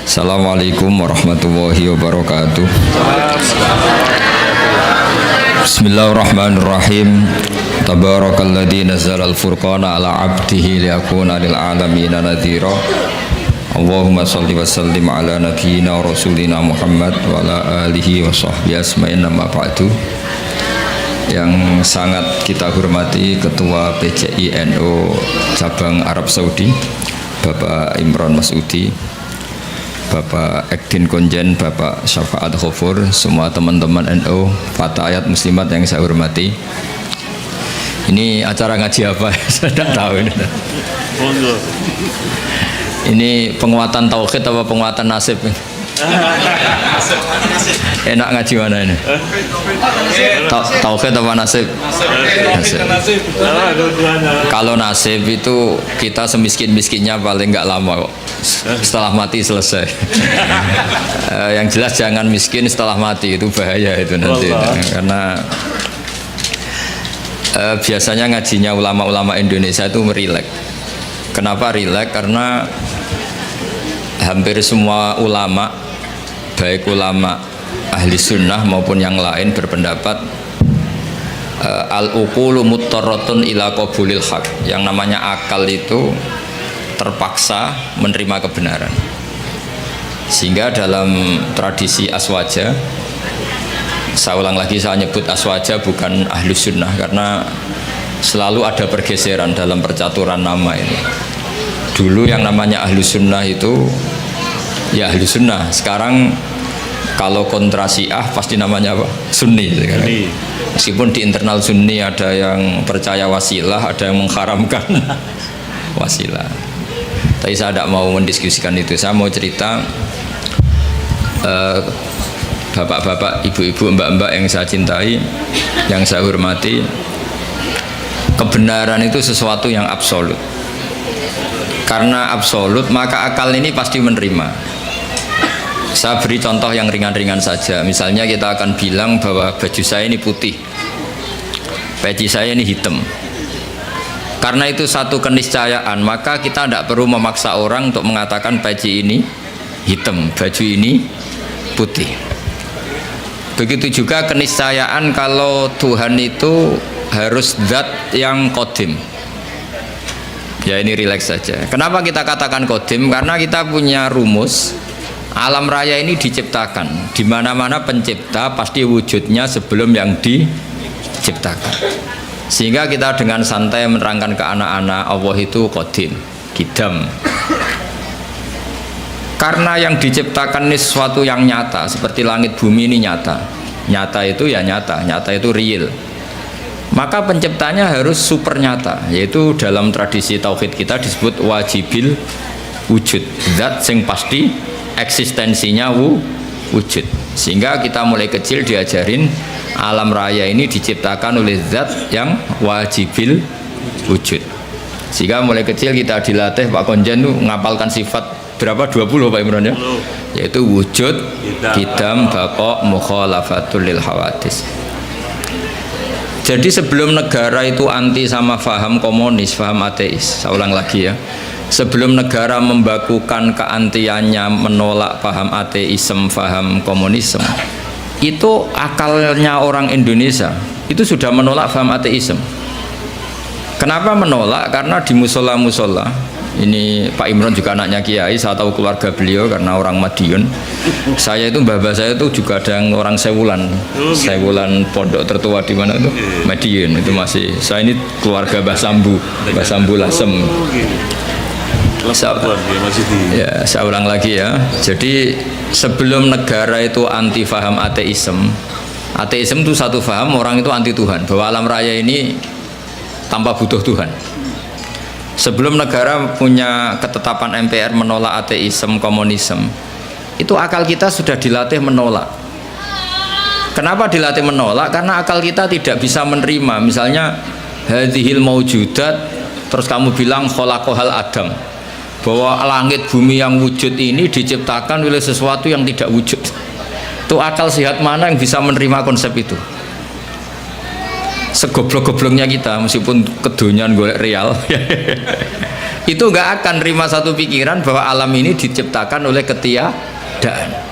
Assalamualaikum warahmatullahi wabarakatuh. Bismillahirrahmanirrahim. Tabarakalladzi nazzala al-furqana ala 'abdihi liyakuna lil 'alamin nadhira. Allahumma shalli wa sallim ala nabiyyina wa rasulina Muhammad wa ala alihi wa sahbihi asma'in, amma ba'du. Yang sangat kita hormati Ketua PCI NU Cabang Arab Saudi Bapak Imron Masudi, Bapak Ekdin Konjen, Bapak Syafaat Khofur, semua teman-teman NU, fatayat muslimat yang saya hormati. Ini acara ngaji apa? Saya tidak tahu ini. Ini penguatan tauhid apa penguatan nasib? Enak ngaji mana ini? Tauhid apa nasib? Nasib. Kalau nasib itu kita semiskin-miskinnya paling nggak lama kok. Setelah mati selesai. Yang jelas jangan miskin setelah mati, itu bahaya itu nanti. Karena biasanya ngajinya ulama-ulama Indonesia itu merilek. Kenapa rileks? Karena hampir semua ulama, baik ulama ahli sunnah maupun yang lain, berpendapat al-uqulu muttarratun ila qabulil haq. Yang namanya akal itu terpaksa menerima kebenaran. Sehingga dalam tradisi aswaja, saya ulang lagi, saya nyebut aswaja bukan ahli sunnah karena selalu ada pergeseran dalam percaturan nama ini. Dulu yang namanya ahlu sunnah itu ya ahlu sunnah, sekarang kalau kontra Syiah pasti namanya apa? Sunni sekarang. Meskipun di internal Sunni ada yang percaya wasilah, ada yang mengharamkan wasilah. Tapi saya tidak mau mendiskusikan itu. Saya mau cerita bapak-bapak, ibu-ibu, mbak-mbak yang saya cintai, yang saya hormati. Kebenaran itu sesuatu yang absolut. Karena absolut, maka akal ini pasti menerima. Saya beri contoh yang ringan-ringan saja. Misalnya kita akan bilang bahwa baju saya ini putih, peci saya ini hitam. Karena itu satu keniscayaan, maka kita tidak perlu memaksa orang untuk mengatakan peci ini hitam, baju ini putih. Begitu juga keniscayaan kalau Tuhan itu harus zat yang qadim. Ya ini rileks saja. Kenapa kita katakan qadim? Karena kita punya rumus alam raya ini diciptakan. Di mana-mana pencipta pasti wujudnya sebelum yang diciptakan. Sehingga kita dengan santai menerangkan ke anak-anak Allah itu qadim, qidam. Karena yang diciptakan ini sesuatu yang nyata, seperti langit bumi ini nyata. Nyata itu ya nyata, nyata itu real. Maka penciptanya harus super nyata, yaitu dalam tradisi tauhid kita disebut wajibil wujud, zat sing pasti eksistensinya wujud. Sehingga kita mulai kecil diajarin alam raya ini diciptakan oleh zat yang wajibil wujud. Sehingga mulai kecil kita dilatih, Pak Konjen tuh ngapalkan sifat berapa? 20 Pak Imron ya? Yaitu wujud, qidam, baqa, mukhalafatul lil hawadis. Jadi sebelum negara itu anti sama faham komunis, faham ateis, saya ulang lagi ya, sebelum negara membakukan keantiannya menolak faham ateisme, faham komunisme, itu akalnya orang Indonesia itu sudah menolak faham ateisme. Kenapa menolak? Karena di musola-musola, ini Pak Imron juga anaknya Kiai, saya tahu keluarga beliau karena orang Madiun. Saya itu mbah saya itu juga ada yang orang Sewulan, Sewulan pondok tertua di mana itu Madiun itu masih. Saya ini keluarga Mbah Sambu Lasem. Saya ulang lagi ya. Jadi sebelum negara itu anti faham ateisme, ateisme itu satu faham orang itu anti Tuhan, bahwa alam raya ini tanpa butuh Tuhan. Sebelum negara punya ketetapan MPR menolak ateisme, komunisme, itu akal kita sudah dilatih menolak. Kenapa dilatih menolak? Karena akal kita tidak bisa menerima. Misalnya hadhil maujudat, terus kamu bilang khalaqahal Adam, bahwa langit bumi yang wujud ini diciptakan oleh sesuatu yang tidak wujud. Itu akal sehat mana yang bisa menerima konsep itu? segoblok-gobloknya kita, meskipun kedonyan golek real itu nggak akan terima satu pikiran bahwa alam ini diciptakan oleh ketiadaan.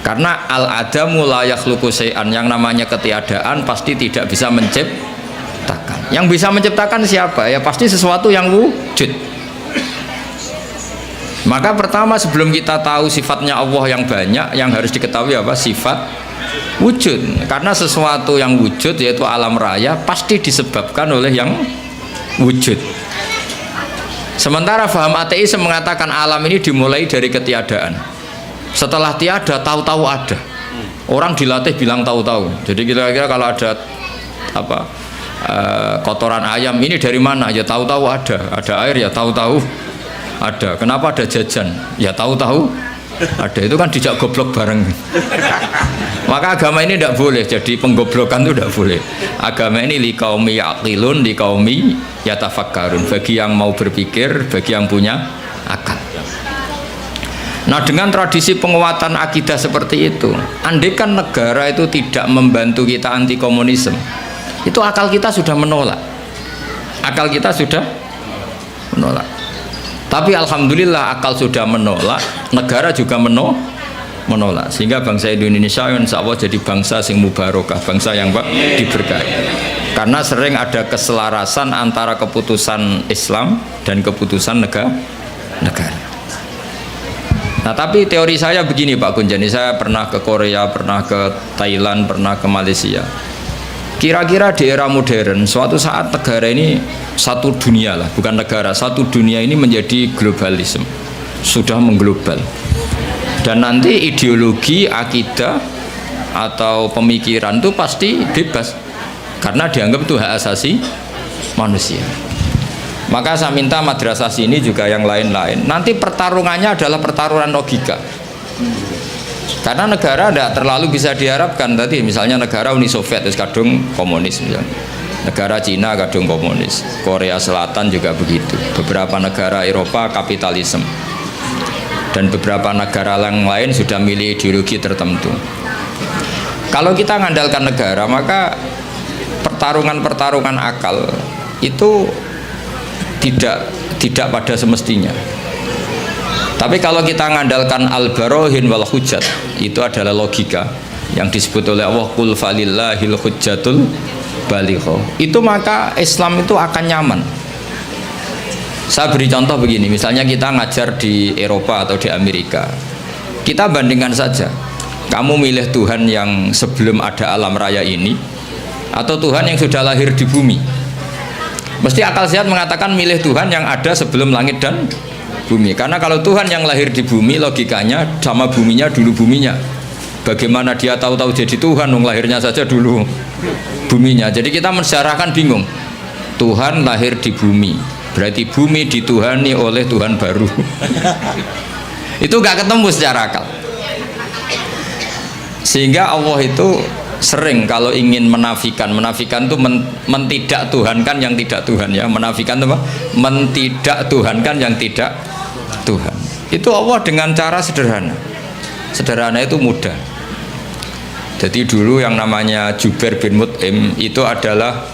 Karena al-adamu la yakhluqu syai'an, yang namanya ketiadaan pasti tidak bisa menciptakan. Yang bisa menciptakan siapa? Ya pasti sesuatu yang wujud. Maka pertama sebelum kita tahu sifatnya Allah yang banyak, yang harus diketahui apa? Sifat wujud. Karena sesuatu yang wujud yaitu alam raya pasti disebabkan oleh yang wujud. Sementara faham ateis mengatakan alam ini dimulai dari ketiadaan. Setelah tiada, tahu-tahu ada. Orang dilatih bilang tahu-tahu. Jadi kira-kira kalau ada apa kotoran ayam ini dari mana? Ya tahu-tahu ada. Ada air ya tahu-tahu ada. Kenapa ada jajan? Ya tahu-tahu ada. Itu kan dijak goblok bareng. Maka agama ini tidak boleh. Jadi penggoblokan itu tidak boleh. Agama ini liqaumi yaqilun, liqaumi yatafakkarun. Bagi yang mau berpikir, bagi yang punya akal. Nah, dengan tradisi penguatan akidah seperti itu, andai kan negara itu tidak membantu kita anti komunisme, itu akal kita sudah menolak. Akal kita sudah menolak. Tapi alhamdulillah akal sudah menolak, negara juga menolak. Sehingga bangsa Indonesia insya Allah jadi bangsa yang mubarakah, bangsa yang diberkahi. Karena sering ada keselarasan antara keputusan Islam dan keputusan negara. Nah, tapi teori saya begini Pak Gunjani, saya pernah ke Korea, pernah ke Thailand, pernah ke Malaysia. Kira-kira di era modern, suatu saat negara ini satu dunia lah, bukan negara, satu dunia ini menjadi globalisme, sudah mengglobal. Dan nanti ideologi, akidah, atau pemikiran itu pasti bebas, karena dianggap itu hak asasi manusia. Maka saya minta madrasah sini juga yang lain-lain. Nanti pertarungannya adalah pertarungan logika. Karena negara tidak terlalu bisa diharapkan. Tadi misalnya negara Uni Soviet itu kadung komunis misalnya. Negara Cina kadung komunis. Korea Selatan juga begitu. Beberapa negara Eropa kapitalisme. Dan beberapa negara yang lain sudah milih ideologi tertentu. Kalau kita mengandalkan negara, maka pertarungan-pertarungan akal itu tidak pada semestinya. Tapi kalau kita mengandalkan al-barohin wal hujjat, itu adalah logika yang disebut oleh Allah qul falillahil hujjatul baligho. Itu maka Islam itu akan nyaman. Saya beri contoh begini, misalnya kita ngajar di Eropa atau di Amerika, kita bandingkan saja, kamu milih Tuhan yang sebelum ada alam raya ini atau Tuhan yang sudah lahir di bumi. Mesti akal sehat mengatakan milih Tuhan yang ada sebelum langit dan bumi. Karena kalau Tuhan yang lahir di bumi, logikanya sama buminya dulu buminya. Bagaimana dia tahu-tahu jadi Tuhan, lahirnya saja dulu buminya. Jadi kita mensyarahkan bingung. Tuhan lahir di bumi, berarti bumi dituhani oleh Tuhan baru. Itu gak ketemu secara akal. Sehingga Allah itu sering kalau ingin menafikan itu mentidak Tuhankan yang tidak Tuhan, ya. Menafikan itu apa? Mentidak Tuhankan yang tidak Tuhan. Itu Allah dengan cara sederhana. Sederhana itu mudah. Jadi dulu yang namanya Jubair bin Mut'im itu adalah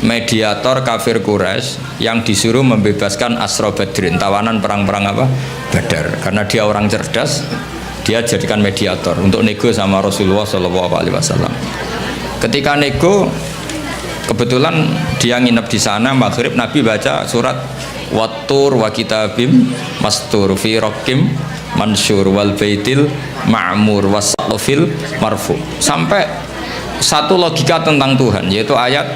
mediator kafir Quraisy yang disuruh membebaskan Asra Badrin, tawanan perang-perang apa? Badar. Karena dia orang cerdas, dia jadikan mediator untuk nego sama Rasulullah SAW. Ketika nego, kebetulan dia nginep di sana, maghrib Nabi baca surat Wattur wa kitabim mastur fi rokim mansur wal baitil ma'mur wasaqfil marfu. Sampai satu logika tentang Tuhan, yaitu ayat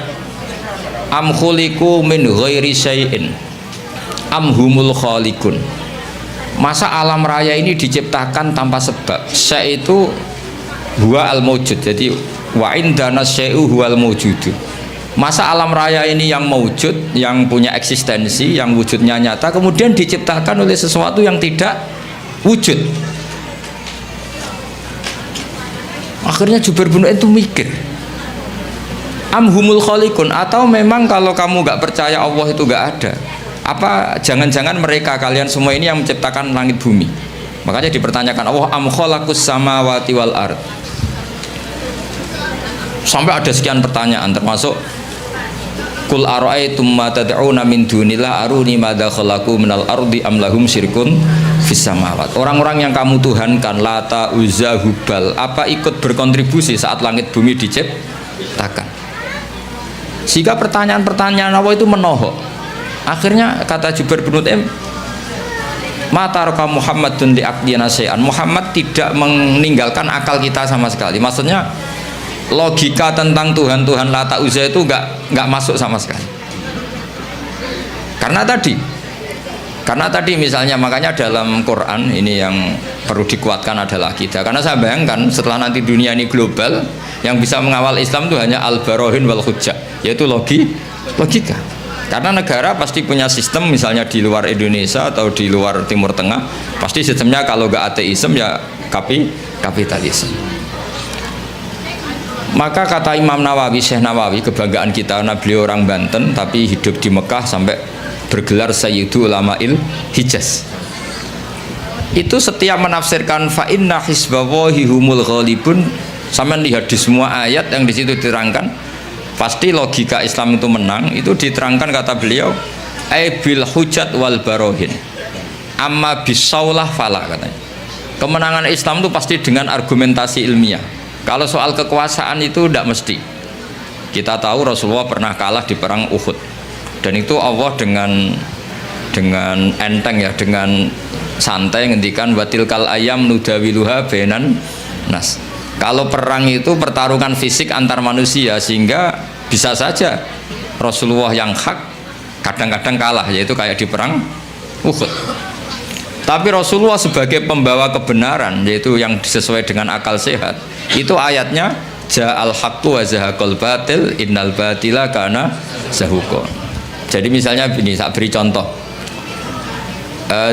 am khuliqu min ghairi syai'in am humul khaliqun. Masa alam raya ini diciptakan tanpa sebab? Syai' itu huwa al-mawjud. Jadi wa indana syai'u huwal mawjudu. Masa alam raya ini yang mawjud, yang punya eksistensi, yang wujudnya nyata, kemudian diciptakan oleh sesuatu yang tidak wujud. Akhirnya Jubair bin Mut'im itu mikir, amhumul khaliqun, atau memang kalau kamu gak percaya Allah itu gak ada, apa jangan-jangan mereka kalian semua ini yang menciptakan langit bumi? Makanya dipertanyakan Allah am khalaqus samawati wal ard. Sampai ada sekian pertanyaan, termasuk Qul ara'aytum ma tad'una min dunillah aruni madza khalaqu minal ardi am lahum syirkun fis samawat. Orang-orang yang kamu tuhankan Lata, Uzza, Hubal, apa ikut berkontribusi saat langit bumi diciptakan? Sehingga pertanyaan-pertanyaan Allah itu menohok. Akhirnya kata Jubair bin Mut'im, Mataraka Muhammadun li aqdina syai'an. Muhammad tidak meninggalkan akal kita sama sekali. Maksudnya logika tentang Tuhan Lata Uzza itu nggak masuk sama sekali. Karena tadi misalnya, makanya dalam Quran ini yang perlu dikuatkan adalah akidah. Karena saya bayangkan setelah nanti dunia ini global, yang bisa mengawal Islam itu hanya al-barohin wal hujjah, yaitu logika. Karena negara pasti punya sistem, misalnya di luar Indonesia atau di luar Timur Tengah, pasti sistemnya kalau nggak ateisme ya kapitalisme. Maka kata Imam Nawawi, Syekh Nawawi, kebanggaan kita karena beliau orang Banten tapi hidup di Mekah sampai bergelar Sayyidu Ulama'il Hijaz. Itu setiap menafsirkan fa inna hisbawahi humul ghalibun, sampai lihat di semua ayat yang di situ diterangkan pasti logika Islam itu menang. Itu diterangkan kata beliau bil hujat wal barohin amma bisaulah fala, katanya kemenangan Islam itu pasti dengan argumentasi ilmiah. Kalau soal kekuasaan itu tidak mesti. Kita tahu Rasulullah pernah kalah di perang Uhud, dan itu Allah dengan enteng ya, dengan santai ngendikan watilkal ayam nudawiluha bainan nas. Kalau perang itu pertarungan fisik antar manusia, sehingga bisa saja Rasulullah yang hak kadang-kadang kalah, yaitu kayak di perang Uhud. Tapi Rasulullah sebagai pembawa kebenaran, yaitu yang sesuai dengan akal sehat, itu ayatnya ja'al haqqu wa zahaqal batil innal batila kana zahuqa. Jadi misalnya ini, saya beri contoh,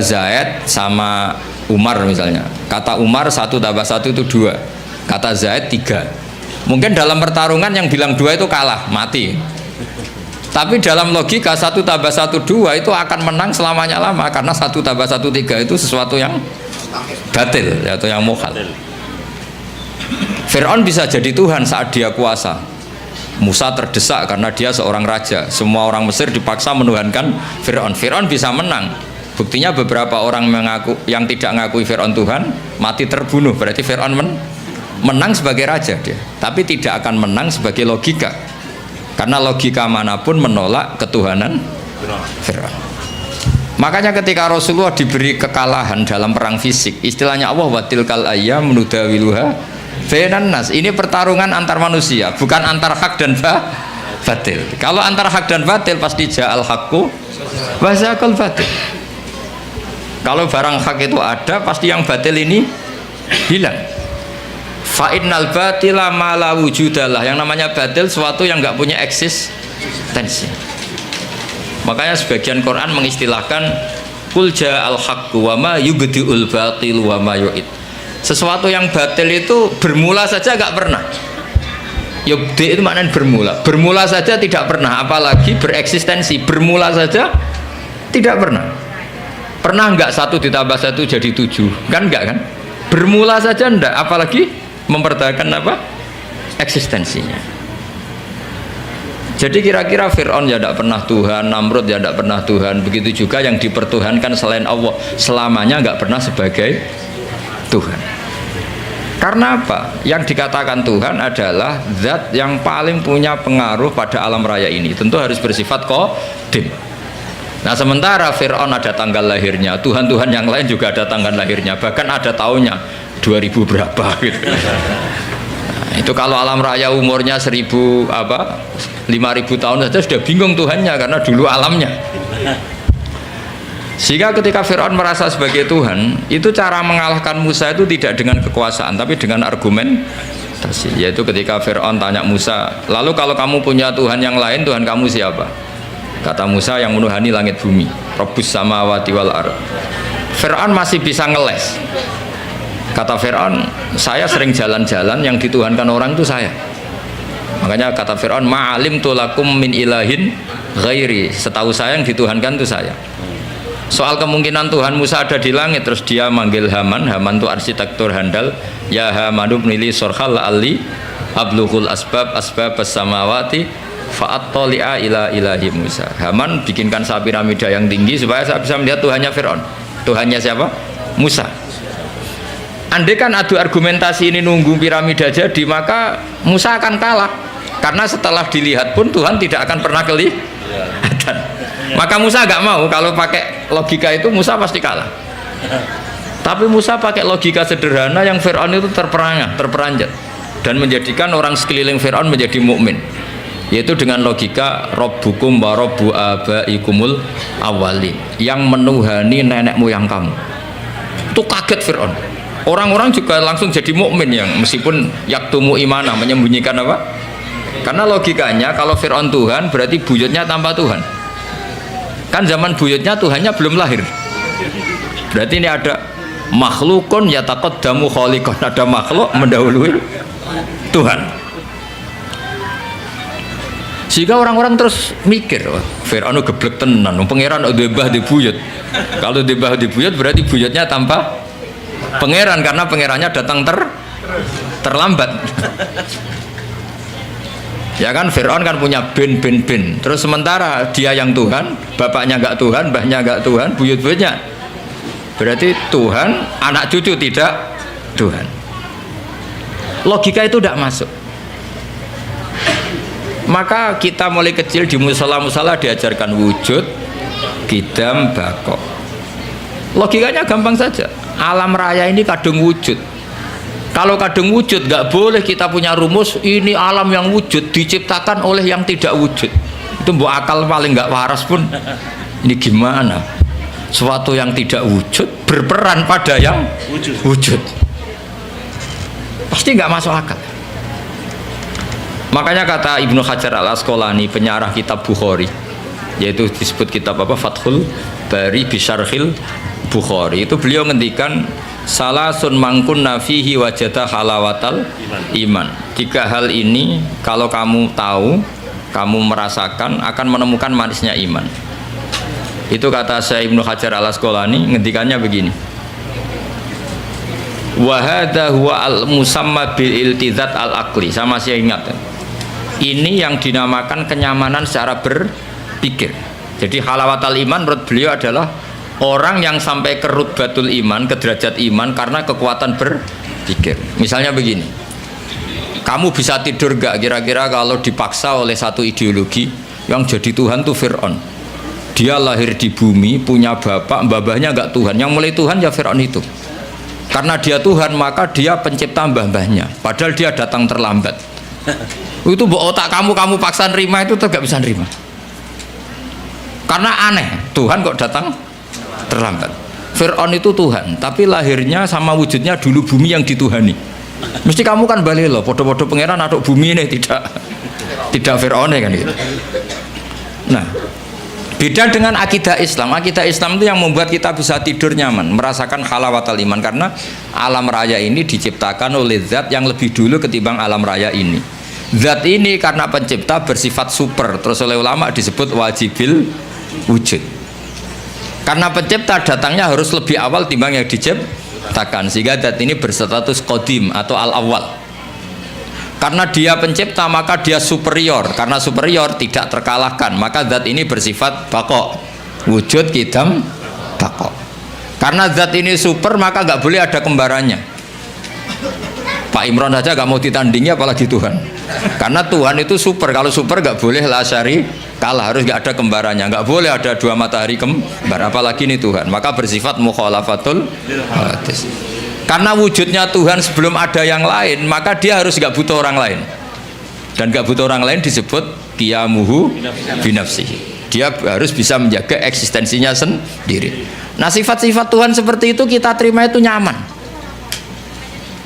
Zaid sama Umar misalnya, kata Umar 1 tambah 1 itu 2, kata Zaid 3. Mungkin dalam pertarungan yang bilang 2 itu kalah, mati. Tapi dalam logika 1 tambah 1 2 itu akan menang selamanya lama, karena 1 tambah 1 3 itu sesuatu yang batil atau yang mukhal. Fir'aun bisa jadi Tuhan saat dia kuasa. Musa terdesak karena dia seorang raja. Semua orang Mesir dipaksa menuhankan Fir'aun. Fir'aun bisa menang. Buktinya beberapa orang yang tidak mengakui Fir'aun Tuhan mati terbunuh. Berarti Fir'aun menang sebagai raja dia, tapi tidak akan menang sebagai logika. Karena logika manapun menolak ketuhanan Fir'aun. Makanya ketika Rasulullah diberi kekalahan dalam perang fisik, istilahnya Allah watilkal ayyam nudawiluha bainan nas. Ini pertarungan antar manusia, bukan antar hak dan batil. Kalau antar hak dan batil pasti ja'al haqqu wa zahaqal batil. Kalau barang hak itu ada, pasti yang batil ini hilang. Fa innal batila ma la wujudalah. Yang namanya batil sesuatu yang nggak punya eksistensi. Makanya sebagian Quran mengistilahkan qul ja'al haqqu wa ma yubdi'ul batil wa ma yu'id. Sesuatu yang batil itu bermula saja nggak pernah. Yubdi itu maknanya bermula saja tidak pernah, apalagi bereksistensi. Bermula saja tidak pernah. Pernah nggak 1 ditambah 1 jadi 7? Kan enggak kan? Bermula saja enggak, apalagi mempertahankan apa? Eksistensinya. Jadi kira-kira Fir'aun ya tidak pernah Tuhan, Namrud ya tidak pernah Tuhan. Begitu juga yang dipertuhankan selain Allah selamanya nggak pernah sebagai Tuhan. Karena apa? Yang dikatakan Tuhan adalah zat yang paling punya pengaruh pada alam raya ini. Tentu harus bersifat qadim. Nah sementara Fir'aun ada tanggal lahirnya, Tuhan-Tuhan yang lain juga ada tanggal lahirnya, bahkan ada tahunnya 2000 berapa gitu. Nah, itu kalau alam raya umurnya 5.000 tahun saja sudah bingung Tuhannya, karena dulu alamnya. Sehingga ketika Fir'aun merasa sebagai Tuhan, itu cara mengalahkan Musa itu tidak dengan kekuasaan, tapi dengan argumentasi. Yaitu ketika Fir'aun tanya Musa, lalu kalau kamu punya Tuhan yang lain, Tuhan kamu siapa? Kata Musa, yang menuhani langit bumi, Rabbus samawati wal ard. Fir'aun masih bisa ngeles. Kata Fir'aun, saya sering jalan-jalan, yang dituhankan orang itu saya. Makanya kata Fir'aun, ma'alim tulakum min ilahin ghairi. Setahu saya yang dituhankan itu saya. Soal kemungkinan Tuhan Musa ada di langit, terus dia manggil Haman itu arsitektur handal. Ya Hamanu bnili sorhal ali ablughul asbab as-samawati fa'attali'a ila ilahi Musa. Haman bikinkan saya piramida yang tinggi supaya saya bisa melihat Tuhannya Fir'aun. Tuhannya siapa? Musa. Andai kan adu argumentasi ini nunggu piramida jadi, maka Musa akan kalah. Karena setelah dilihat pun Tuhan tidak akan pernah kelihatan. Maka Musa agak mau, kalau pakai logika itu Musa pasti kalah. Tapi Musa pakai logika sederhana yang Fir'aun itu terperanjat dan menjadikan orang sekeliling Fir'aun menjadi mukmin, yaitu dengan logika Rabbukum wa Rabbu abaikumul awwalin, yang menuhani nenek moyang kamu. Itu kaget Fir'aun. Orang-orang juga langsung jadi mukmin, yang meskipun yaktumu imana, menyembunyikan apa? Karena logikanya kalau Fir'aun Tuhan berarti buyutnya tanpa Tuhan. Kan zaman buyutnya Tuhannya belum lahir. Berarti ini ada makhlukun yataqaddamu khaliqan, ada makhluk mendahului Tuhan. Sehingga orang-orang terus mikir, wah, Fir'aun geblek tenan, pangeran udah bah di buyut. Kalau di bah di buyut berarti buyutnya tanpa pangeran, karena pangerannya datang terlambat. Ya kan, Fir'aun kan punya bin. Terus sementara dia yang Tuhan, bapaknya enggak Tuhan, mbahnya enggak Tuhan, buyut-buyutnya. Berarti Tuhan, anak cucu tidak Tuhan. Logika itu tidak masuk. Maka kita mulai kecil di musala-musala diajarkan wujud, qidam, baqo. Logikanya gampang saja. Alam raya ini kadung wujud. Kalau kadung wujud, nggak boleh kita punya rumus ini alam yang wujud diciptakan oleh yang tidak wujud. Itu mbok akal paling nggak waras pun. Ini gimana? Suatu yang tidak wujud berperan pada yang wujud. Pasti nggak masuk akal. Makanya kata Ibnu Hajar al-Asqalani, penyarah kitab Bukhari, yaitu disebut kitab apa, Fathul Bari Bisyarhil Bukhari, itu beliau ngendikan salasun mangkunna fihi wajada halawatal iman. Tiga hal ini kalau kamu tahu, kamu merasakan, akan menemukan manisnya iman. Itu kata Syekh Ibnu Hajar al-Asqalani, ngendikannya begini, wa hadza huwa al-musamma bil iltizat al-aqli. Sama saya ingat, ini yang dinamakan kenyamanan secara berpikir. Jadi halawatal iman menurut beliau adalah orang yang sampai ke rutbatul iman, ke derajat iman karena kekuatan berpikir. Misalnya begini, kamu bisa tidur gak kira-kira kalau dipaksa oleh satu ideologi yang jadi Tuhan tuh Fir'aun. Dia lahir di bumi, punya bapak, mbah-mbahnya gak Tuhan, yang mulai Tuhan ya Fir'aun itu. Karena dia Tuhan maka dia pencipta mbah-mbahnya, padahal dia datang terlambat. Itu otak kamu paksa nerima itu gak bisa nerima. Karena aneh, Tuhan kok datang terlambat. Fir'aun itu Tuhan, tapi lahirnya sama wujudnya dulu bumi yang dituhani. Mesti kamu kan balik loh, podo-podo pangeran aduk bumi ini, tidak Fir'aun kan gitu. Nah, beda dengan akidah Islam. Akidah Islam itu yang membuat kita bisa tidur nyaman, merasakan halawatal iman, karena alam raya ini diciptakan oleh zat yang lebih dulu ketimbang alam raya ini. Zat ini karena pencipta bersifat super, terus oleh ulama disebut wajibil wujud. Karena pencipta datangnya harus lebih awal timbang yang diciptakan, sehingga zat ini berstatus qadim atau al-awwal. Karena dia pencipta maka dia superior, karena superior tidak terkalahkan, maka zat ini bersifat baqo, wujud, qidam, baqo. Karena zat ini super maka nggak boleh ada kembarannya. Pak Imran saja nggak mau ditandingi apalagi Tuhan. Karena Tuhan itu super, kalau super nggak boleh la syari kalah, harus nggak ada kembarannya, nggak boleh ada dua matahari kembar, apalagi ini Tuhan, maka bersifat mukhalafatul hadis. Karena wujudnya Tuhan sebelum ada yang lain, maka dia harus nggak butuh orang lain, dan nggak butuh orang lain disebut qiyamuhu binafsihi. Dia harus bisa menjaga eksistensinya sendiri. Nah, sifat-sifat Tuhan seperti itu kita terima itu nyaman.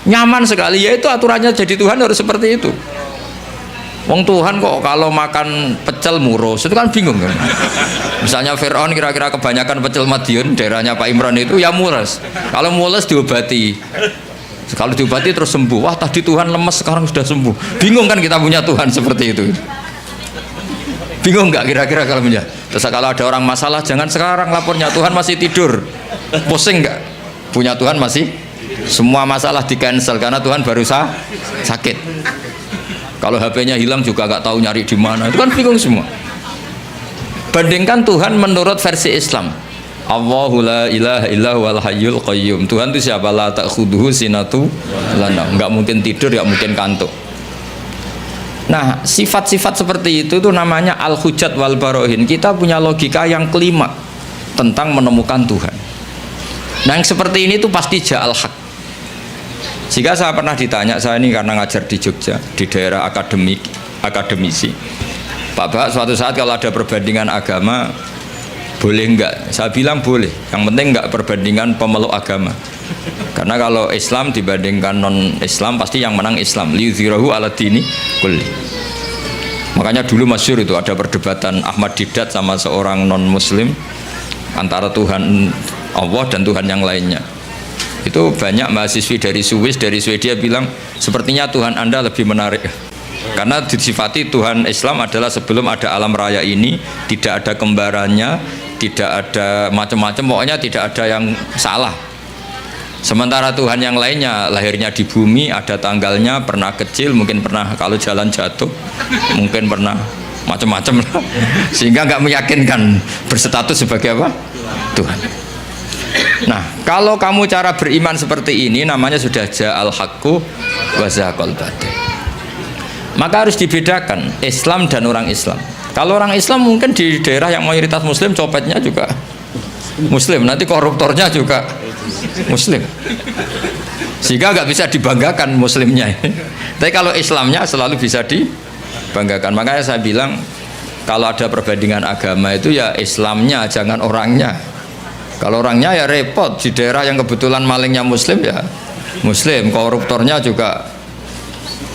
Nyaman sekali, yaitu aturannya jadi Tuhan harus seperti itu. Wong Tuhan kok kalau makan pecel murus, itu kan bingung kan. Misalnya Fir'aun kira-kira kebanyakan pecel Madiun, daerahnya Pak Imran itu ya mules. Kalau mules diobati, kalau diobati terus sembuh. Wah, tadi Tuhan lemes sekarang sudah sembuh. Bingung kan kita punya Tuhan seperti itu. Bingung nggak kira-kira kalau punya? Terus kalau ada orang masalah, jangan sekarang lapornya, Tuhan masih tidur. Pusing nggak? Punya Tuhan masih, semua masalah di cancel karena Tuhan baru sakit. Kalau HP-nya hilang juga nggak tahu nyari di mana. Itu kan bingung semua. Bandingkan Tuhan menurut versi Islam. Allahu la ilaha illa huwal hayyul qayyum. Tuhan itu siapa? La ta'khudhuhu sinatu lana. Enggak mungkin tidur, enggak mungkin kantuk. Nah, sifat-sifat seperti itu namanya al-hujjat wal barohin. Kita punya logika yang kelima tentang menemukan Tuhan. Nah, yang seperti ini tuh pasti ja'al haq. Jika saya pernah ditanya, saya ini karena ngajar di Jogja, di daerah akademisi. Pak Bak, suatu saat kalau ada perbandingan agama, boleh enggak? Saya bilang boleh. Yang penting enggak perbandingan pemeluk agama. Karena kalau Islam dibandingkan non-Islam, pasti yang menang Islam. Liyudhirahu ala dini kulli. Makanya dulu masyhur itu ada perdebatan Ahmad Didat sama seorang non-Muslim antara Tuhan Allah dan Tuhan yang lainnya. Itu banyak mahasiswi dari Swiss, dari Swedia bilang sepertinya Tuhan Anda lebih menarik karena disifati Tuhan Islam adalah sebelum ada alam raya ini tidak ada kembarannya, tidak ada macam-macam, pokoknya tidak ada yang salah. Sementara Tuhan yang lainnya lahirnya di bumi, ada tanggalnya, pernah kecil, mungkin pernah kalau jalan jatuh, mungkin pernah macam-macam lah, sehingga nggak meyakinkan berstatus sebagai apa? Tuhan. Nah, kalau kamu cara beriman seperti ini namanya sudah ja'al haqqu wa zahaqal batil. Maka harus dibedakan Islam dan orang Islam. Kalau orang Islam mungkin di daerah yang mayoritas Muslim copetnya juga Muslim, nanti koruptornya juga Muslim, sehingga nggak bisa dibanggakan Muslimnya. Tapi kalau Islamnya selalu bisa dibanggakan. Makanya saya bilang kalau ada perbandingan agama itu ya Islamnya, jangan orangnya. Kalau orangnya ya repot, di daerah yang kebetulan malingnya Muslim ya Muslim, koruptornya juga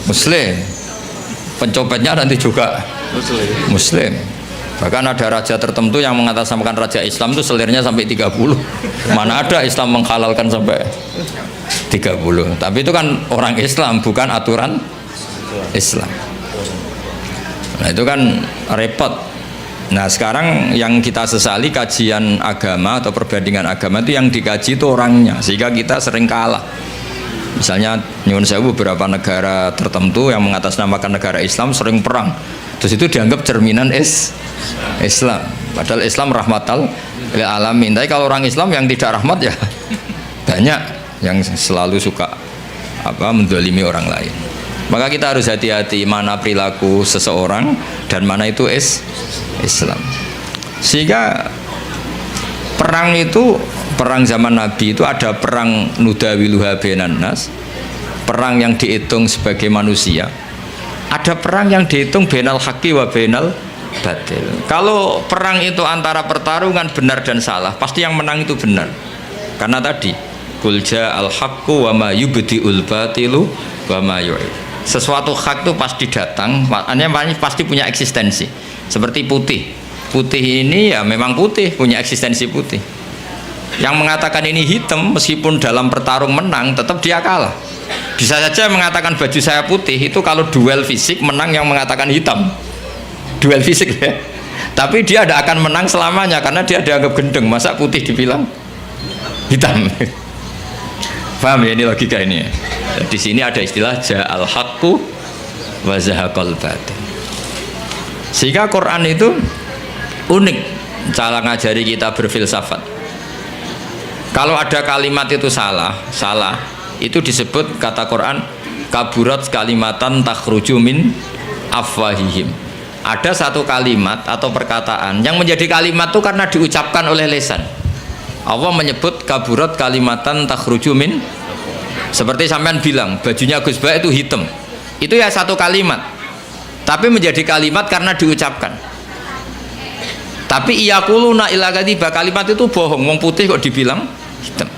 Muslim, pencopetnya nanti juga Muslim. Bahkan ada raja tertentu yang mengatasnamakan raja Islam itu selirnya sampai 30. Mana ada Islam menghalalkan sampai 30. Tapi itu kan orang Islam, bukan aturan Islam. Nah itu kan repot. Nah sekarang yang kita sesali kajian agama atau perbandingan agama itu yang dikaji itu orangnya, sehingga kita sering kalah. Misalnya nyuwun sewu beberapa negara tertentu yang mengatasnamakan negara Islam sering perang, terus itu dianggap cerminan Islam, padahal Islam rahmatal lil alamin. Tapi kalau orang Islam yang tidak rahmat ya banyak yang selalu suka mendolimi orang lain. Maka kita harus hati-hati mana perilaku seseorang dan mana itu Islam. Sehingga perang itu, perang zaman Nabi itu ada perang nudawiluha bainan nas, perang yang dihitung sebagai manusia. Ada perang yang dihitung bainal haqqi wa bainal batil. Kalau perang itu antara pertarungan benar dan salah, pasti yang menang itu benar. Karena tadi qul ja'al haqqu wa ma yubdi'ul batilu wa ma yu'id. Sesuatu hak itu pasti datang, maknanya pasti punya eksistensi. Seperti putih. Putih ini ya memang putih, punya eksistensi putih. Yang mengatakan ini hitam meskipun dalam pertarung menang, tetap dia kalah. Bisa saja mengatakan baju saya putih itu kalau duel fisik menang yang mengatakan hitam. Duel fisik ya. Tapi dia tidak akan menang selamanya karena dia dianggap gendeng. Masa putih dibilang hitam? Paham ya ini logika ini ya? Di sini ada istilah ja'al haqqu wa zahaqal batil. Sehingga Quran itu unik cara ngajari kita berfilsafat. Kalau ada kalimat itu salah itu disebut kata Quran kaburat kalimatan takhruju min afwahihim. Ada satu kalimat atau perkataan yang menjadi kalimat itu karena diucapkan oleh lisan. Allah menyebut kaburat kalimatan takhruju min, seperti sampean bilang bajunya Gus Ba itu hitam, itu ya satu kalimat tapi menjadi kalimat karena diucapkan. Tapi iyakuluna illa kadiba, kalimat itu bohong, wong putih kok dibilang hitam.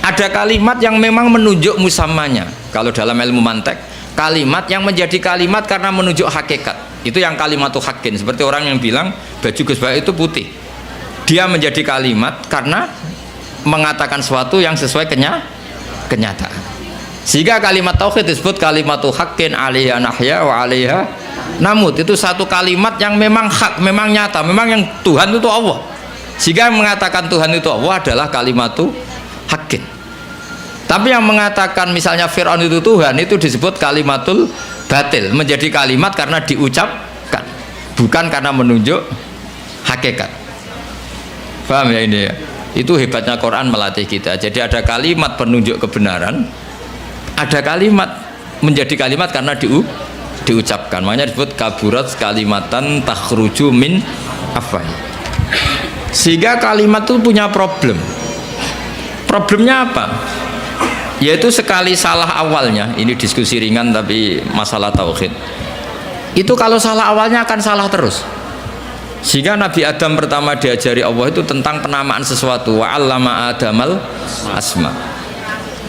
Ada kalimat yang memang menunjuk musamanya. Kalau dalam ilmu mantek, kalimat yang menjadi kalimat karena menunjuk hakikat, itu yang kalimatu hakin. Seperti orang yang bilang baju Gus Ba itu putih, dia menjadi kalimat karena mengatakan sesuatu yang sesuai kenyataan. Sehingga kalimat tauhid disebut kalimatu haqqin 'alaiha nahya wa 'alaiha namut. Itu satu kalimat yang memang hak, memang nyata, memang yang Tuhan itu Allah. Sehingga yang mengatakan Tuhan itu Allah adalah kalimatu haqqin. Tapi yang mengatakan misalnya Fir'aun itu Tuhan itu disebut kalimatul batil, menjadi kalimat karena diucapkan, bukan karena menunjuk hakikat. Paham ya ini ya? Itu hebatnya Quran melatih kita. Jadi ada kalimat penunjuk kebenaran, ada kalimat menjadi kalimat karena diucapkan. Makanya disebut kaburat kalimatan takhruju min afwah. Sehingga kalimat itu punya problem. Problemnya apa? Yaitu sekali salah awalnya, ini diskusi ringan tapi masalah tauhid. Itu kalau salah awalnya akan salah terus. Sehingga Nabi Adam pertama diajari Allah itu tentang penamaan sesuatu, wa 'allama Adamal asma.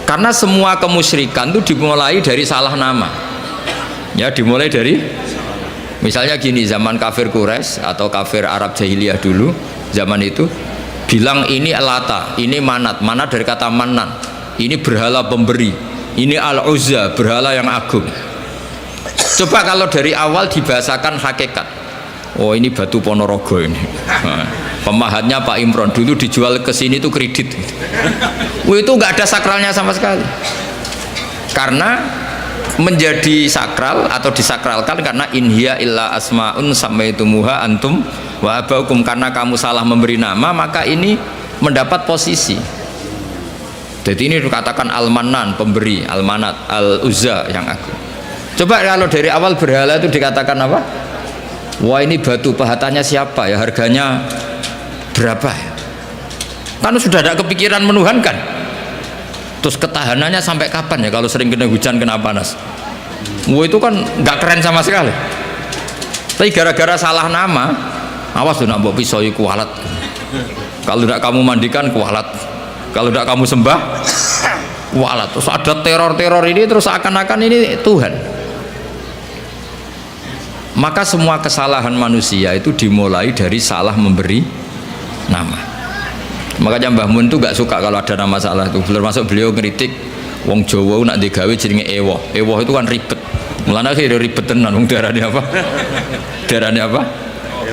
Karena semua kemusyrikan itu dimulai dari salah nama. Ya, dimulai dari misalnya gini, zaman kafir Quraisy atau kafir Arab jahiliyah dulu, zaman itu bilang ini Lata, ini Manat, Manat dari kata Manan, ini berhala pemberi, ini Al-Uzza, berhala yang agung. Coba kalau dari awal dibahasakan hakikat, oh ini batu Ponorogo ini, nah, pemahatnya Pak Imron, dulu dijual ke sini itu kredit. Itu nggak ada sakralnya sama sekali. Karena menjadi sakral atau disakralkan karena inhiya illa asmaun samaitumuha antum wa abaukum, karena kamu salah memberi nama maka ini mendapat posisi. Jadi ini dikatakan Al-Manan pemberi, Al-Manat, Al-Uzza yang agung. Coba kalau dari awal berhala itu dikatakan apa? Wah ini batu pahatannya siapa ya, harganya berapa ya? Kan sudah ada kepikiran menuhankan. Terus ketahanannya sampai kapan ya kalau sering kena hujan, kena panas? Wah itu kan nggak keren sama sekali. Tapi gara-gara salah nama, awas tuh nak bawa pisau kualat. Kalau tidak kamu mandikan kualat, kalau tidak kamu sembah kualat. Terus ada teror-teror ini, terus akan-akan ini Tuhan. Maka semua kesalahan manusia itu dimulai dari salah memberi nama. Makanya Mbah Mun itu gak suka kalau ada nama salah itu. Termasuk beliau ngeritik wong Jawa nak digawe jenenge ewoh. Ewoh itu kan ribet. Mulane akhirnya ribet tenan wong darane apa? Darane apa?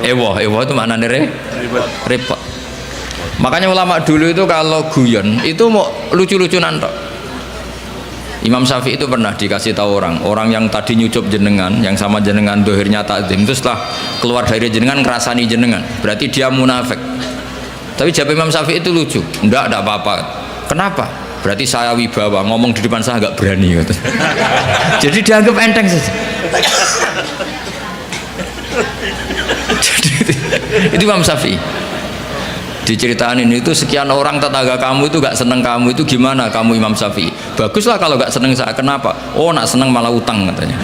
Ewoh. Ewoh itu maknane repot. Makanya ulama dulu itu kalau guyon itu mau lucu-lucunan tok. Imam Syafi'i itu pernah dikasih tahu orang yang tadi nyucup jenengan, yang sama jenengan dohirnya takdim, itu setelah keluar dari jenengan ngerasani jenengan, berarti dia munafik. Tapi jawab Imam Syafi'i itu lucu, enggak apa-apa. Kenapa? Berarti saya wibawa, ngomong di depan saya agak berani gitu. Jadi dianggap enteng saja. Jadi, itu Imam Syafi'i. Diceritain ini itu sekian orang tetangga kamu itu gak seneng kamu, itu gimana kamu Imam Syafi'i? Baguslah kalau gak seneng saya. Kenapa? Oh nak seneng malah utang katanya.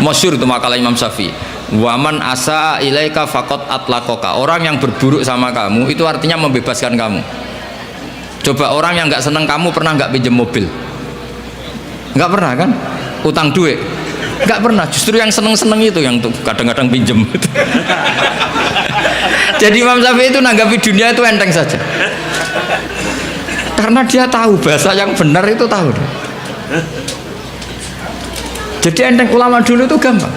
Masyhur itu makalah Imam Syafi'i. Waman asa ilaika faqat atlaqaka. Orang yang berburuk sama kamu itu artinya membebaskan kamu. Coba orang yang gak seneng kamu pernah gak pinjam mobil? Gak pernah kan? Utang duit? Gak pernah. Justru yang seneng-seneng itu yang tuh kadang-kadang pinjem. Jadi Imam Syafi'i itu nanggapi dunia itu enteng saja, karena dia tahu bahasa yang benar itu tahu. Jadi enteng. Ulama dulu itu gampang.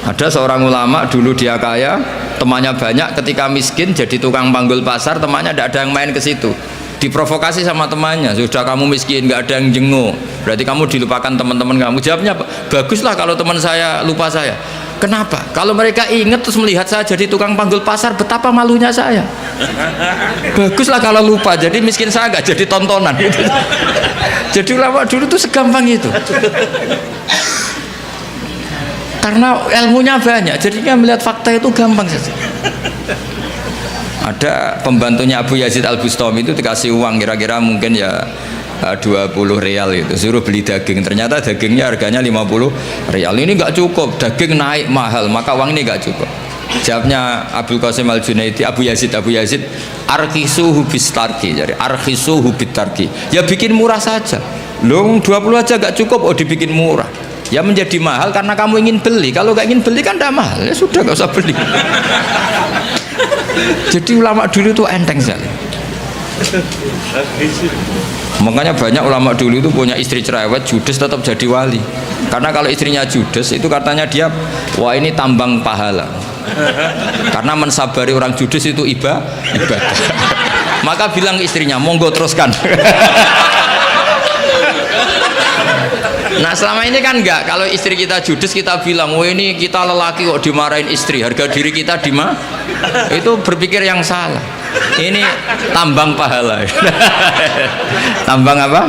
Ada seorang ulama dulu dia kaya, temannya banyak, ketika miskin jadi tukang panggul pasar, temannya tidak ada yang main ke situ. Diprovokasi sama temannya, sudah kamu miskin nggak ada yang jenguk, berarti kamu dilupakan teman-teman kamu. Jawabnya baguslah kalau teman saya lupa saya. Kenapa? Kalau mereka ingat terus melihat saya jadi tukang panggul pasar, betapa malunya saya. Baguslah kalau lupa, jadi miskin saya nggak jadi tontonan. Jadi ulama dulu tuh segampang itu. Karena ilmunya banyak, jadinya melihat fakta itu gampang saja. Ada pembantunya Abu Yazid Al-Bustami itu dikasih uang kira-kira mungkin ya 20 real itu, suruh beli daging, ternyata dagingnya harganya 50 real. Ini nggak cukup, daging naik mahal, maka uang ini nggak cukup. Jawabnya Abdul Qasim Al-Junaidi, Abu Yazid arkhisu bitarki, jadi arkhisu bitarki, ya bikin murah saja. Loh 20 aja nggak cukup, oh dibikin murah. Ya menjadi mahal karena kamu ingin beli. Kalau nggak ingin beli kan tidak mahal, ya sudah nggak usah beli. Jadi ulama dulu itu enteng sekali. Makanya banyak ulama dulu itu punya istri cerewet, judes tetap jadi wali. Karena kalau istrinya judes itu katanya dia, wah ini tambang pahala. Karena mensabari orang judes itu ibadah. Maka bilang istrinya, monggo teruskan. Nah selama ini kan enggak, kalau istri kita judes kita bilang, oh ini kita lelaki kok dimarahin istri, harga diri kita itu berpikir yang salah. Ini tambang pahala. Tambang apa?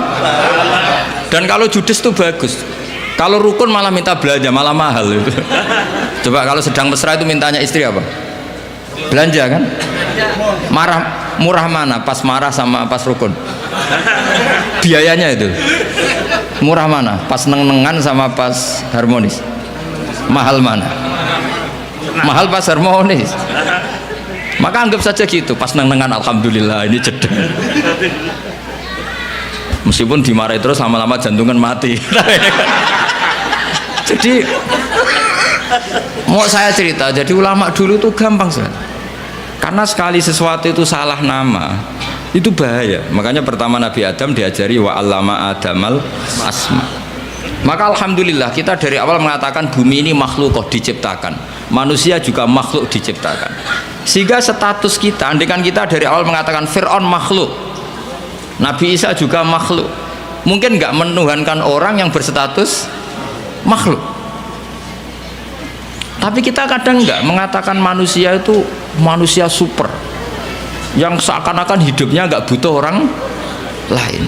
Dan kalau judes itu bagus. Kalau rukun malah minta belanja, malah mahal itu. Coba kalau sedang mesra itu mintanya istri apa? Belanja kan? Murah mana? Pas marah sama pas rukun? Biayanya itu. Murah mana? Pas neng-nengan sama pas harmonis? Mahal mana? Mahal pas harmonis. Maka anggap saja gitu, pas neng-nengan alhamdulillah ini jeda. Meskipun dimarahi terus lama-lama jantungan mati. Jadi mau saya cerita, jadi ulama dulu itu gampang sekali. Karena sekali sesuatu itu salah nama, itu bahaya. Makanya pertama Nabi Adam diajari wa 'allama Adamal asma. Maka alhamdulillah kita dari awal mengatakan bumi ini makhluk diciptakan, manusia juga makhluk diciptakan. Sehingga status kita, andaikan kita dari awal mengatakan Fir'aun makhluk, Nabi Isa juga makhluk, mungkin nggak menuhankan orang yang berstatus makhluk. Tapi kita kadang nggak mengatakan manusia itu manusia super yang seakan-akan hidupnya nggak butuh orang lain.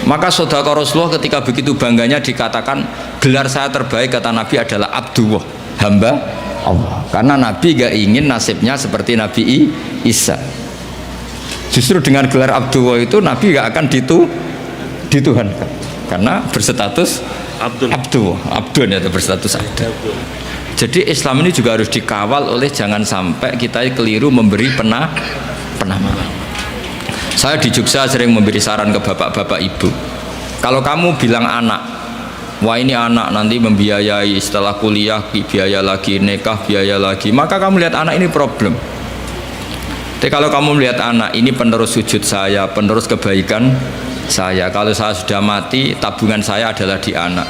Maka saudara Rasulullah ketika begitu bangganya dikatakan gelar saya terbaik kata Nabi adalah Abdullah, hamba Allah. Karena Nabi gak ingin nasibnya seperti Nabi Isa. Justru dengan gelar Abdullah itu Nabi gak akan dituhankan karena berstatus Abdul itu berstatus Abdul. Jadi Islam ini juga harus dikawal oleh jangan sampai kita keliru memberi penamaan. Saya di Jogja sering memberi saran ke bapak-bapak ibu, kalau kamu bilang anak, wah ini anak nanti membiayai setelah kuliah biaya lagi, nikah biaya lagi, maka kamu lihat anak ini problem. Tapi kalau kamu melihat anak ini penerus sujud saya, penerus kebaikan saya, kalau saya sudah mati tabungan saya adalah di anak.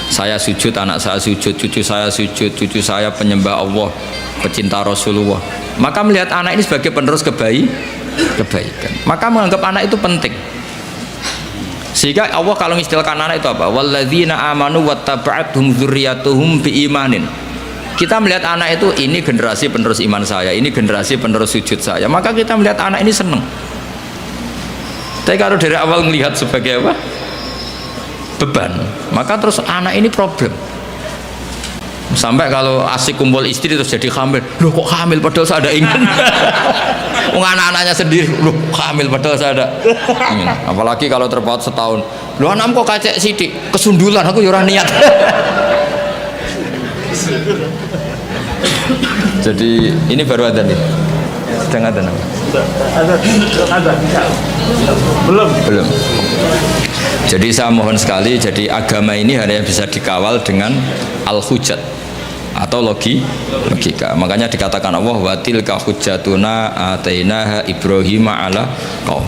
Saya sujud, anak saya sujud, cucu saya sujud, cucu saya penyembah Allah, pecinta Rasulullah. Maka melihat anak ini sebagai penerus kebaikan, maka menganggap anak itu penting. Sehingga Allah kalau mengistilahkan anak itu apa? Walladzina amanu wattaba'athum dzurriyyatuhum biimanin. Kita melihat anak itu ini generasi penerus iman saya, ini generasi penerus sujud saya, maka kita melihat anak ini senang. Tapi kalau dari awal melihat sebagai apa? Beban, maka terus anak ini problem. Sampai kalau asik kumpul istri terus jadi hamil. Loh kok hamil padahal saya ada ingin. Anak-anaknya sendiri, loh hamil padahal saya ada ingin. Apalagi kalau terpaut setahun. Loh anakmu kok kacek sidik, kesundulan aku yurah niat. Jadi ini baru ada nih. Sedang ada nama. Belum. Jadi saya mohon sekali, jadi agama ini hanya bisa dikawal dengan al-hujjat atau logika. Makanya dikatakan Allah wa tilka hujjatuna atainaha Ibrahim ala qaum.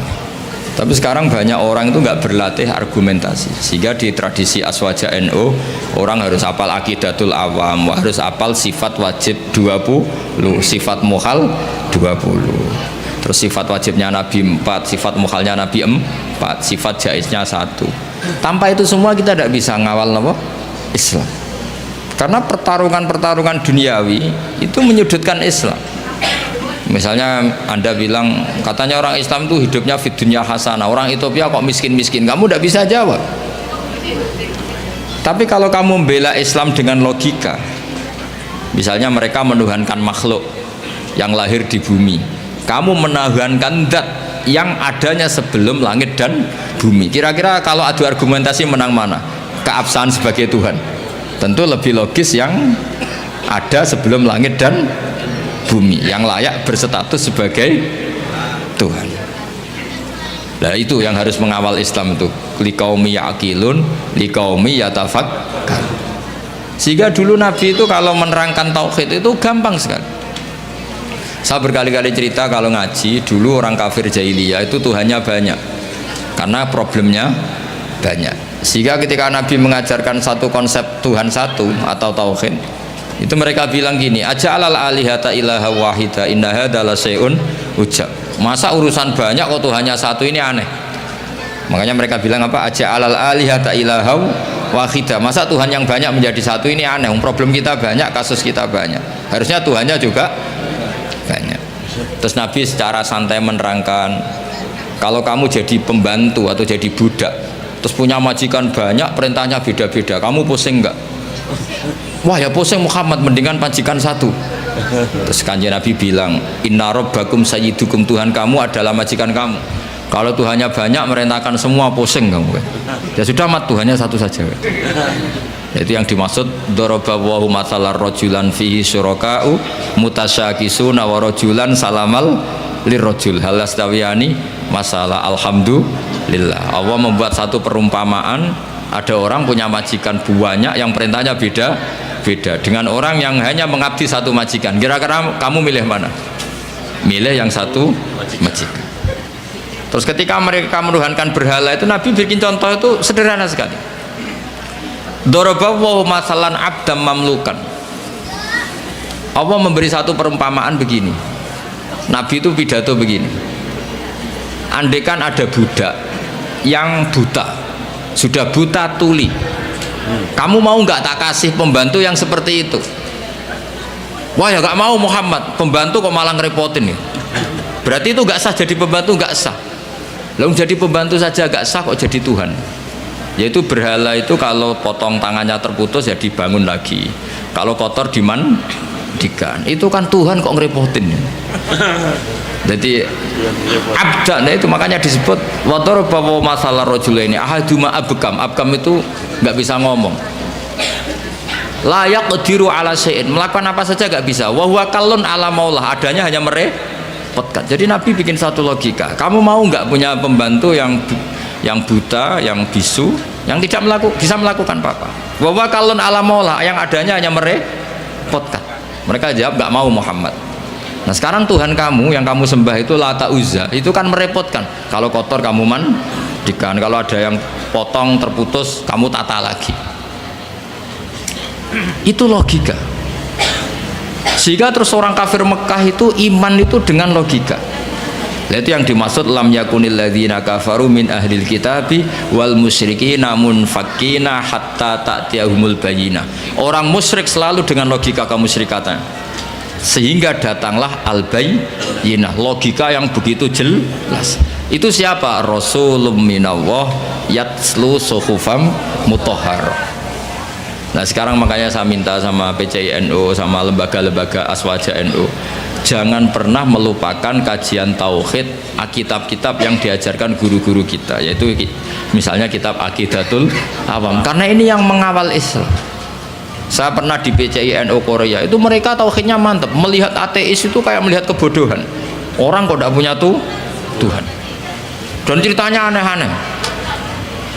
Tapi sekarang banyak orang itu nggak berlatih argumentasi, sehingga di tradisi Aswaja NU orang harus hafal akidatul awam, harus hafal sifat wajib 20, sifat muhal 20. Terus sifat wajibnya Nabi 4, sifat muhalnya Nabi 4, sifat jaiznya 1. Tanpa itu semua kita tidak bisa ngawal apa? Islam. Karena pertarungan duniawi itu menyudutkan Islam. Misalnya Anda bilang katanya orang Islam itu hidupnya fid dunya hasanah, orang Ethiopia kok miskin-miskin, kamu tidak bisa jawab. Tapi kalau kamu membela Islam dengan logika, misalnya mereka menuhankan makhluk yang lahir di bumi, kamu menuhankan zat yang adanya sebelum langit dan bumi. Kira-kira kalau adu argumentasi menang mana? Keabsahan sebagai Tuhan. Tentu lebih logis yang ada sebelum langit dan bumi, yang layak berstatus sebagai Tuhan. Nah itu yang harus mengawal Islam itu, liqaumi ya'qilun, liqaumi yatafakkar. Sehingga dulu Nabi itu kalau menerangkan tauhid itu gampang sekali. Saya berkali-kali cerita kalau ngaji dulu orang kafir jahiliyah itu Tuhannya banyak karena problemnya banyak. Sehingga ketika Nabi mengajarkan satu konsep Tuhan satu atau tauhid, itu mereka bilang gini, aja'alal alihata ilaha wahida inna hadza la syai'un ujab. Masa urusan banyak kok Tuhannya satu, ini aneh. Makanya mereka bilang apa? Aja alal alihata ilahau wahidah. Masa Tuhan yang banyak menjadi satu, ini aneh. Problem kita banyak, kasus kita banyak. Harusnya Tuhannya juga banyak. Terus Nabi secara santai menerangkan, kalau kamu jadi pembantu atau jadi budak, terus punya majikan banyak, perintahnya beda-beda, kamu pusing nggak? Wah ya pusing Muhammad, mendingan majikan satu. Terus Kanjeng Nabi bilang, inna rabbakum sayyidukum, Tuhan kamu adalah majikan kamu. Kalau Tuhannya banyak merintahkan semua, pusing kamu kan. Ya sudah mat, Tuhannya satu saja kan? Itu yang dimaksud daraballahu matsalar rajulan fihi syuraka'u mutasyakisuna wa rajulan salamal lirrajul hal astawiyani masalah. Alhamdulillah, Allah membuat satu perumpamaan, ada orang punya majikan banyak yang perintahnya beda dengan orang yang hanya mengabdi satu majikan. Kira-kira kamu milih mana? Milih yang satu majikan. Terus ketika mereka menuhankan berhala itu, Nabi bikin contoh itu sederhana sekali. Daraballahu masalan abdam mamlukan. Allah memberi satu perumpamaan begini. Nabi itu pidato begini. Andaikan ada budak yang buta, sudah buta tuli, kamu mau nggak tak kasih pembantu yang seperti itu? Wah ya nggak mau Muhammad, pembantu kok malah ngerepotin nih. Berarti itu nggak sah jadi pembantu, nggak sah. Lalu jadi pembantu saja nggak sah, kok jadi Tuhan? Yaitu berhala itu kalau potong tangannya terputus ya dibangun lagi, kalau kotor dimandikan. Itu kan Tuhan kok ngerepotin. Jadi abdan itu makanya disebut wator bawa masalah rojul ini ahaduma abkam. Abkam itu nggak bisa ngomong, layak diru ala sein, melakukan apa saja nggak bisa. Wahwa kalun ala maulah, adanya hanya merepotkan. Jadi Nabi bikin satu logika, kamu mau nggak punya pembantu yang buta, yang bisu, yang tidak bisa melakukan apa-apa? Wahwa kalun ala maulah, yang adanya hanya merepotkan. Mereka jawab nggak mau Muhammad. Nah sekarang Tuhan kamu yang kamu sembah itu Lata Uzza, itu kan merepotkan. Kalau kotor kamu mandikan, kalau ada yang potong terputus kamu tata lagi. Itu logika. Sehingga terus orang kafir Mekah itu iman itu dengan logika. Nah, itu yang dimaksud lam yakunil ladzina kafaru min ahlil kitabi wal musyrikina munfakkina hatta ta'tiyahumul bayyinah. Orang musyrik selalu dengan logika kemusyrikatan. Sehingga datanglah al-bayyinah, logika yang begitu jelas. Itu siapa? Rasulun minallah yatslu suhufam mutahharah. Nah sekarang makanya saya minta sama PCI NU, sama lembaga-lembaga aswaja NU, jangan pernah melupakan kajian tauhid, kitab-kitab yang diajarkan guru-guru kita, yaitu misalnya kitab Aqidatul Awam, karena ini yang mengawal Islam. Saya pernah di PCI NU Korea, itu mereka tauhidnya mantap, melihat ateis itu kayak melihat kebodohan. Orang kok tidak punya Tuhan, dan ceritanya aneh-aneh.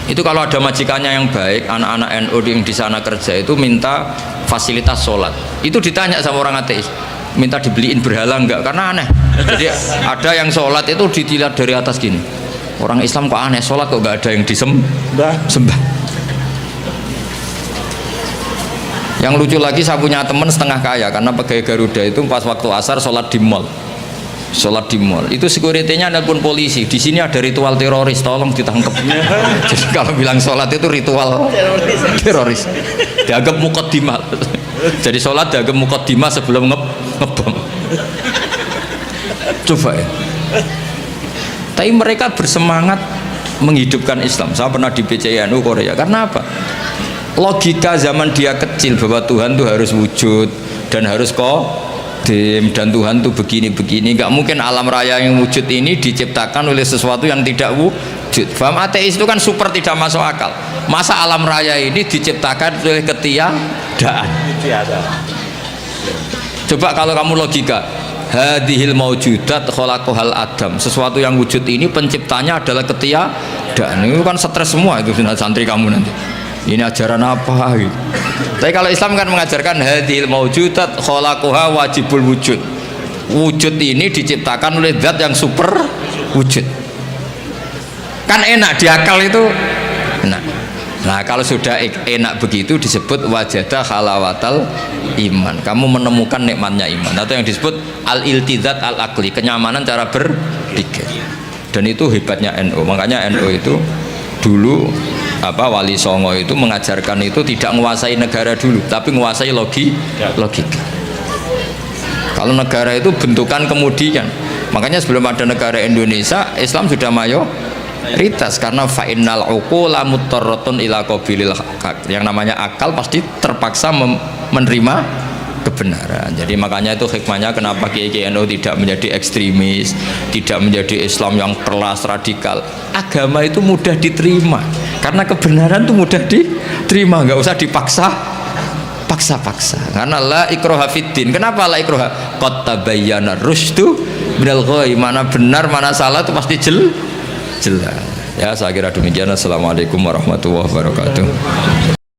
Itu kalau ada majikannya yang baik, anak-anak NU yang di sana kerja itu minta fasilitas sholat, itu ditanya sama orang ateis, minta dibeliin berhala enggak, karena aneh. Jadi ada yang sholat itu dilihat dari atas gini, orang Islam kok aneh, sholat kok enggak ada yang disembah. Yang lucu lagi, saya punya teman setengah kaya karena pegawai Garuda itu pas waktu asar sholat di mall, itu security-nya nelpon polisi, di sini ada ritual teroris, tolong ditangkap. Jadi kalau bilang sholat itu ritual teroris, dianggap muqaddimah. Jadi sholat dianggap muqaddimah sebelum ngebom. Coba ya. Tapi mereka bersemangat menghidupkan Islam. Saya pernah di PCNU Korea, karena apa? Logika zaman dia kecil bahwa Tuhan tuh harus wujud dan harus qadim, dan Tuhan tuh begini-begini. Gak mungkin alam raya yang wujud ini diciptakan oleh sesuatu yang tidak wujud. Faham? Ateis itu kan super tidak masuk akal. Masa alam raya ini diciptakan oleh ketiadaan? Coba kalau kamu logika, hadhil maujudat khalaqahal adam, sesuatu yang wujud ini penciptanya adalah ketiadaan. Itu kan stres semua itu santri kamu nanti. Ini ajaran apa gitu. Tapi kalau Islam kan mengajarkan hadhil maujudat khalaqaha wajibul wujud. Wujud ini diciptakan oleh zat yang super wujud. Kan enak di akal itu enak. Nah kalau sudah enak begitu disebut wajadah halawatal iman, kamu menemukan nikmatnya iman, atau yang disebut al-iltizat al-akli, kenyamanan cara berpikir. Dan itu hebatnya NU. Makanya NU itu dulu Wali Songo itu mengajarkan itu tidak menguasai negara dulu, tapi menguasai logika. Kalau negara itu bentukan kemudian. Makanya sebelum ada negara Indonesia, Islam sudah mayoritas karena fa'innal uqula muttarratun ila qabilil haq. Yang namanya akal pasti terpaksa menerima kebenaran. Jadi makanya itu hikmahnya kenapa Kiai NU tidak menjadi ekstremis, tidak menjadi Islam yang keras radikal. Agama itu mudah diterima karena kebenaran itu mudah diterima, nggak usah paksa. Karena la ikraha fiddin. Kenapa la ikraha? Qad tabayyana rusydu minal ghayy. Mana benar mana salah itu pasti jelas. Ya, saya kira demikian. Assalamualaikum warahmatullahi wabarakatuh.